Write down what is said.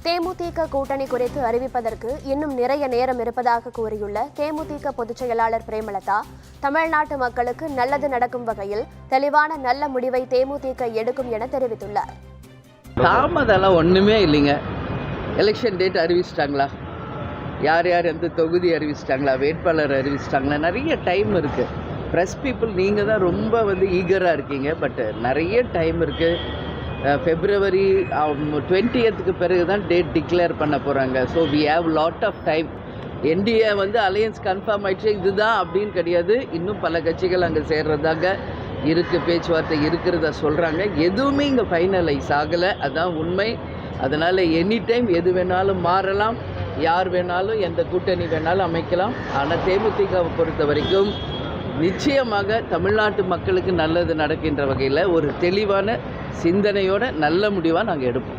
தேமுதிக கூட்டணி குறித்து அறிவிப்பதற்கு இன்னும் நிறைய நேரம் இருப்பதாக கூறியுள்ள தேமுதிக பொதுச் செயலாளர் பிரேமலதா, தமிழ்நாட்டு மக்களுக்கு நல்லது நடக்கும் வகையில் தெளிவான நல்ல முடிவை தேமுதிக எடுக்கும் என தெரிவித்துள்ளார். தாமதெல்லாம் ஒன்றுமே இல்லைங்க. எலெக்ஷன் டேட் அறிவிச்சிட்டாங்களா, யார் யார் எந்த தொகுதி அறிவிச்சிட்டாங்களா, வேட்பாளர் அறிவிச்சிட்டாங்களா, நிறைய டைம் இருக்குது. ப்ரெஸ் பீப்புள் நீங்கள் தான் ரொம்ப ஈகராக இருக்கீங்க. பட் நிறைய டைம் இருக்குது. February 20th பிறகு தான் டேட் டிக்ளேர் பண்ண போகிறாங்க. So we have lot of time. NDA alliance confirm ஆயிடுச்சு, இதுதான் அப்படின்னு கிடையாது. இன்னும் பல கட்சிகள் அங்கே சேர்றதாக இருக்குது, பேச்சுவார்த்தை இருக்கிறதா சொல்கிறாங்க. எதுவுமே இங்கே ஃபைனலைஸ் ஆகலை, அதுதான் உண்மை. அதனால் எனி டைம் எது வேணாலும் மாறலாம், யார் வேணாலும் எந்த கூட்டணி வேணாலும் அமைக்கலாம். ஆனால் தேமுதிகவை பொறுத்த வரைக்கும் நிச்சயமாக தமிழ்நாட்டு மக்களுக்கு நல்லது நடக்கின்ற வகையில் ஒரு தெளிவான சிந்தனையோட நல்ல முடிவாக நாங்கள் எடுப்போம்.